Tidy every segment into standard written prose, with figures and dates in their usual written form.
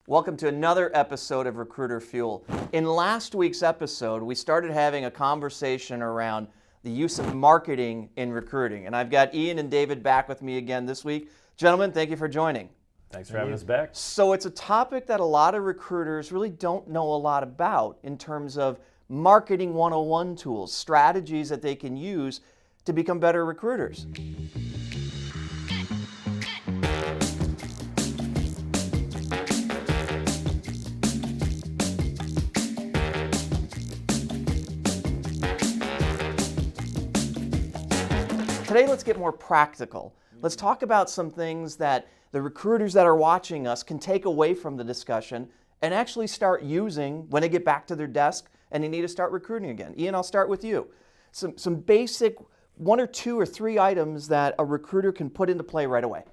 Welcome to another episode of Recruiter Fuel. In last week's episode, we started having a conversation around the use of marketing in recruiting. And I've got Ian and David back with me again this week. Gentlemen, thank you for joining. Thanks for having us back. So it's a topic that a lot of recruiters really don't know a lot about in terms of marketing 101 tools, strategies that they can use to become better recruiters. Today, let's get more practical. Let's talk about some things that the recruiters that are watching us can take away from the discussion and actually start using when they get back to their desk and they need to start recruiting again. Ian, I'll start with you. Some basic 1 or 2 or 3 items that a recruiter can put into play right away.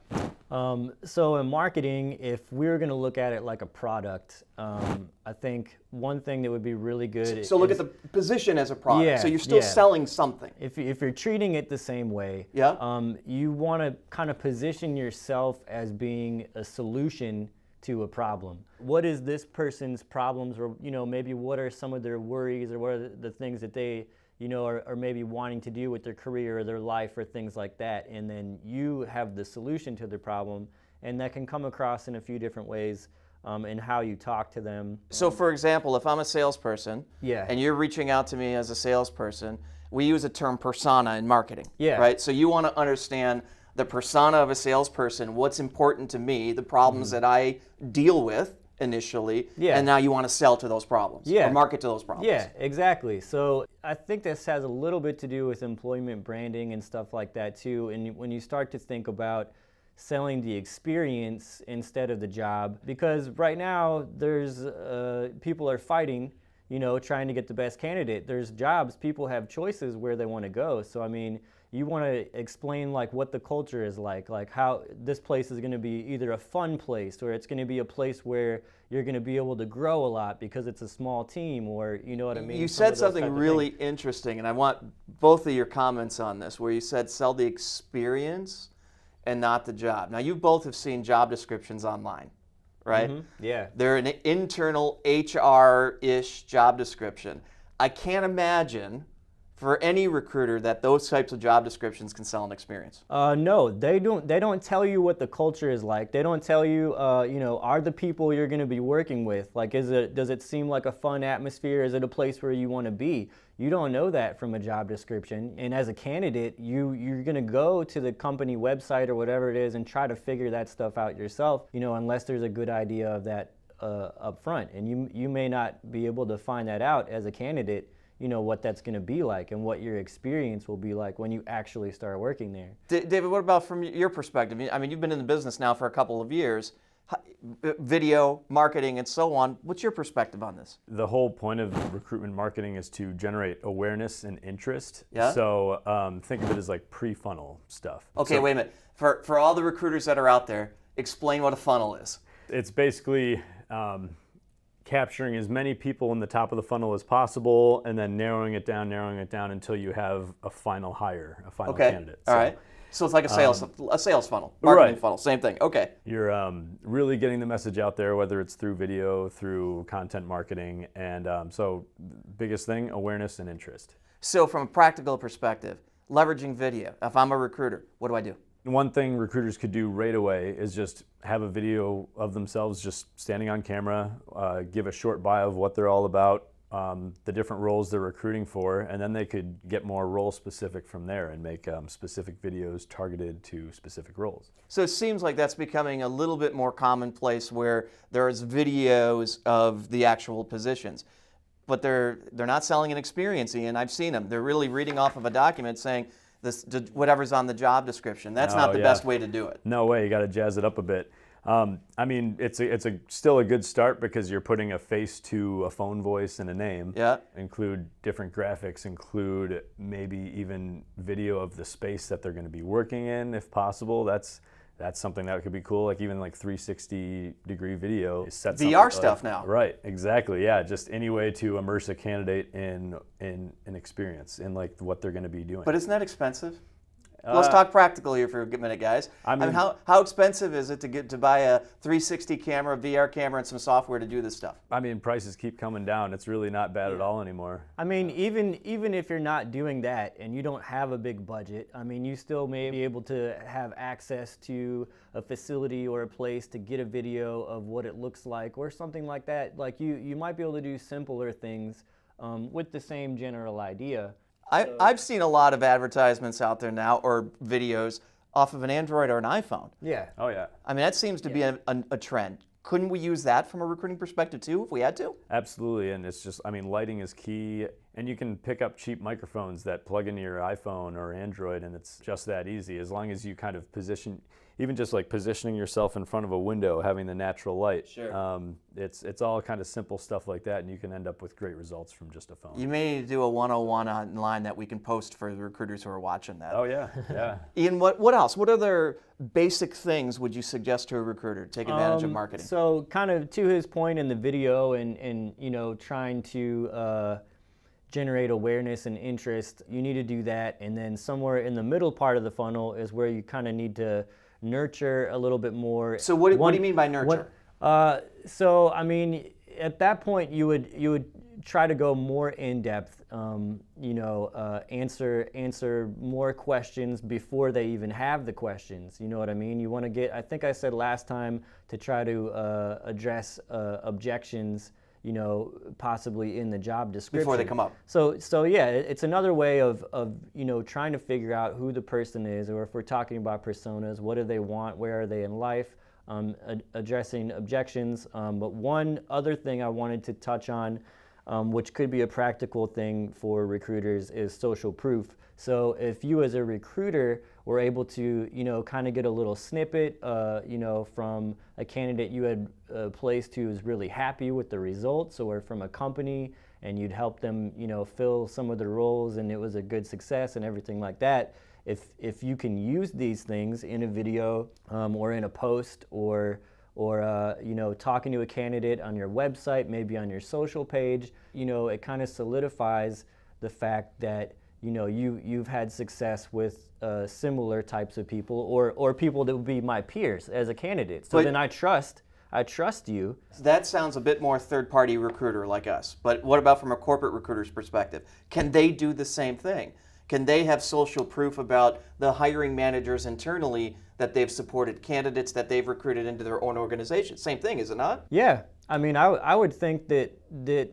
So in marketing, if we're going to look at it like a product, I think one thing that would be really good. So look at the position as a product. Yeah, so you're still selling something. If you're treating it the same way, yeah. You want to kind of position yourself as being a solution to a problem. What is this person's problems, or maybe what are some of their worries, or what are the things that they are maybe wanting to do with their career or their life or things like that, and then you have the solution to the problem, and that can come across in a few different ways in how you talk to them. So for example, if I'm a salesperson Yeah. and you're reaching out to me as a salesperson, we use a term persona in marketing, Yeah. right? So you want to understand the persona of a salesperson, what's important to me, the problems that I deal with initially, Yeah. and now you want to sell to those problems, Yeah. or market to those problems. Yeah, exactly. So I think this has a little bit to do with employment branding and stuff like that too. And when you start to think about selling the experience instead of the job, because right now there's people are fighting, trying to get the best candidate. There's jobs, people have choices where they want to go. So I mean, you want to explain like what the culture is like how this place is going to be either a fun place, or it's going to be a place where you're going to be able to grow a lot because it's a small team, or you know what I mean? You said something really interesting, and I want both of your comments on this, where you said sell the experience and not the job. Now, you both have seen job descriptions online, right? Mm-hmm. Yeah. They're an internal HR-ish job description. I can't imagine for any recruiter that those types of job descriptions can sell an experience. No, they don't. They don't tell you what the culture is like. They don't tell you, are the people you're going to be working with, like, does it seem like a fun atmosphere? Is it a place where you want to be? You don't know that from a job description. And as a candidate, you're going to go to the company website or whatever it is and try to figure that stuff out yourself, unless there's a good idea of that up front. And you may not be able to find that out as a candidate, what that's going to be like and what your experience will be like when you actually start working there. David, what about from your perspective? I mean, you've been in the business now for a couple of years, video, marketing, and so on. What's your perspective on this? The whole point of recruitment marketing is to generate awareness and interest. Yeah. So think of it as like pre-funnel stuff. Okay, wait a minute. For all the recruiters that are out there, explain what a funnel is. It's basically capturing as many people in the top of the funnel as possible, and then narrowing it down until you have a final hire, a final candidate. All right. So it's like a sales funnel, marketing funnel, same thing. Okay. You're really getting the message out there, whether it's through video, through content marketing, and so biggest thing, awareness and interest. So from a practical perspective, leveraging video. If I'm a recruiter, what do I do? One thing recruiters could do right away is just have a video of themselves just standing on camera, give a short bio of what they're all about, the different roles they're recruiting for, and then they could get more role specific from there and make specific videos targeted to specific roles. So it seems like that's becoming a little bit more commonplace where there's videos of the actual positions. But they're not selling an experience, Ian. I've seen them. They're really reading off of a document saying, whatever's on the job description. That's not the best way to do it. No way. You got to jazz it up a bit. I mean, it's still a good start because you're putting a face to a phone voice and a name. Yeah. Include different graphics, include maybe even video of the space that they're going to be working in, if possible. That's something that could be cool. Like even like 360-degree video. VR stuff now. Right. Exactly. Yeah. Just any way to immerse a candidate in an experience in like what they're going to be doing. But isn't that expensive? Let's talk practical here for a minute, guys. I mean, how expensive is it to buy a 360 camera, VR camera, and some software to do this stuff? I mean, prices keep coming down. It's really not bad at all anymore. I mean, even if you're not doing that and you don't have a big budget, I mean, you still may be able to have access to a facility or a place to get a video of what it looks like or something like that. Like you might be able to do simpler things with the same general idea. I've seen a lot of advertisements out there now, or videos, off of an Android or an iPhone. Yeah. Oh yeah. I mean, that seems to be a trend. Couldn't we use that from a recruiting perspective too, if we had to? Absolutely, and it's just, I mean, lighting is key, and you can pick up cheap microphones that plug into your iPhone or Android, and it's just that easy, as long as you kind of position, even just like positioning yourself in front of a window, having the natural light. Sure. It's all kind of simple stuff like that, and you can end up with great results from just a phone. You may need to do a 101 online that we can post for the recruiters who are watching that. Oh yeah, yeah. Ian, what else? What other basic things would you suggest to a recruiter to take advantage of marketing? So kind of to his point in the video and you know, trying to generate awareness and interest, you need to do that. And then somewhere in the middle part of the funnel is where you kind of need to nurture a little bit more. So what do you mean by nurture? So I mean, at that point you would try to go more in depth. You know, answer more questions before they even have the questions. You know what I mean? You want to get. I think I said last time to try to address objections. You know, possibly in the job description Before they come up. So yeah, it's another way of you know, trying to figure out who the person is, or if we're talking about personas, what do they want, where are they in life, addressing objections. But one other thing I wanted to touch on, which could be a practical thing for recruiters, is social proof. So if you as a recruiter were able to, you know, kind of get a little snippet, you know, from a candidate you had placed who was really happy with the results, or from a company, and you'd help them, you know, fill some of the roles and it was a good success and everything like that. If you can use these things in a video or in a post, or you know, talking to a candidate on your website, maybe on your social page, you know, it kind of solidifies the fact that, you know, you've had success with similar types of people, or people that would be my peers as a candidate. So then I trust you. That sounds a bit more third-party recruiter like us. But what about from a corporate recruiter's perspective? Can they do the same thing? Can they have social proof about the hiring managers internally that they've supported candidates that they've recruited into their own organization? Same thing, is it not? Yeah, I mean, I would think that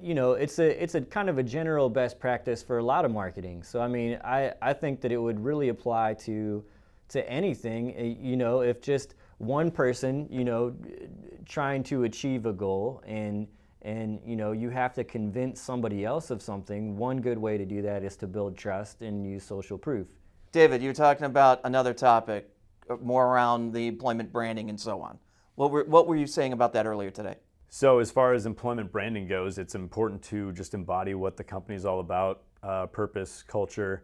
you know, it's a kind of a general best practice for a lot of marketing. So I mean, I think that it would really apply to anything. You know, if just one person, you know, trying to achieve a goal, and you know, you have to convince somebody else of something, one good way to do that is to build trust and use social proof. David, you were talking about another topic, more around the employment branding and so on. What were you saying about that earlier today? So as far as employment branding goes, it's important to just embody what the company is all about, purpose, culture.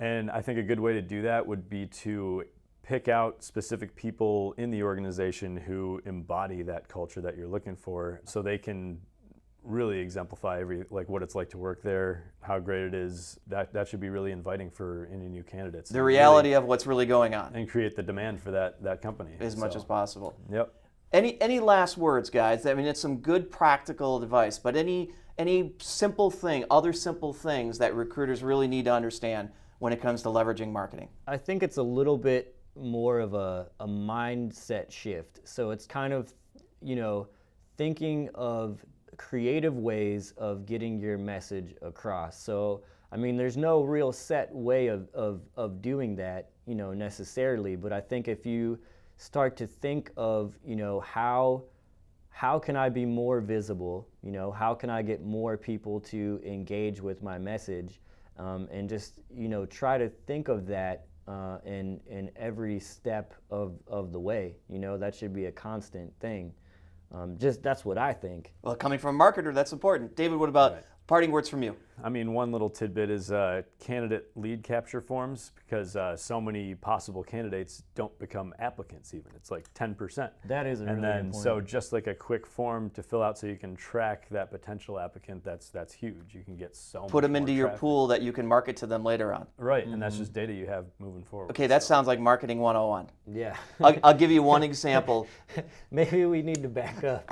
And I think a good way to do that would be to pick out specific people in the organization who embody that culture that you're looking for, so they can really exemplify like what it's like to work there, how great it is. That should be really inviting for any new candidates. The reality of what's really going on. And create the demand for that company. As much as possible. Yep. Any last words, guys? I mean, it's some good practical advice, but any simple thing, other simple things that recruiters really need to understand when it comes to leveraging marketing? I think it's a little bit more of a mindset shift. So it's kind of, you know, thinking of creative ways of getting your message across. So, I mean, there's no real set way of doing that, you know, necessarily, but I think if you start to think of, you know, how can I be more visible, you know, how can I get more people to engage with my message, and just, you know, try to think of that in every step of the way. You know, that should be a constant thing. Just that's what I think. Well, coming from a marketer, that's important. David, what about Parting words from you. I mean, one little tidbit is candidate lead capture forms, because so many possible candidates don't become applicants even. It's like 10%. That is a really And then, important. so just like a quick form to fill out so you can track that potential applicant, that's huge. You can get so much Put them more into your traffic. pool that you can market to them later on. Right, and that's just data you have moving forward. Okay, that sounds like marketing 101. Yeah. I'll give you one example. Maybe we need to back up.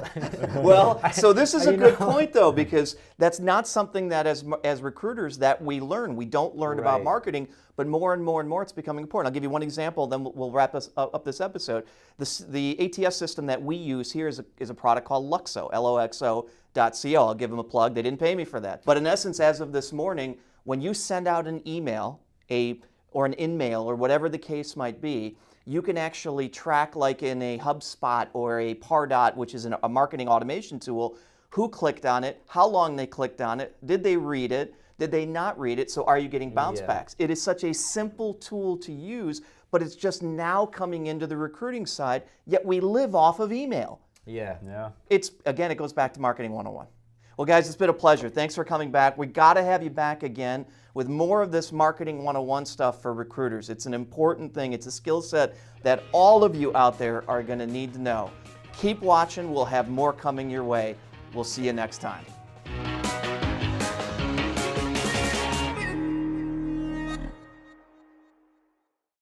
Well, so this is a You good know. point though, because that's not something that as recruiters that we learn. We don't learn about Right. marketing, but more and more and more it's becoming important. I'll give you one example, then we'll wrap up this episode. The ATS system that we use here is a product called Luxo, LOXO.co. I'll give them a plug. They didn't pay me for that. But in essence, as of this morning, when you send out an email, or an in-mail, or whatever the case might be, you can actually track, like in a HubSpot or a Pardot, which is a marketing automation tool, who clicked on it, how long they clicked on it, did they read it, did they not read it, so are you getting bounce backs? It is such a simple tool to use, but it's just now coming into the recruiting side, yet we live off of email. Yeah. Yeah. Again, it goes back to Marketing 101. Well, guys, it's been a pleasure. Thanks for coming back. We got to have you back again with more of this Marketing 101 stuff for recruiters. It's an important thing. It's a skill set that all of you out there are going to need to know. Keep watching. We'll have more coming your way. We'll see you next time.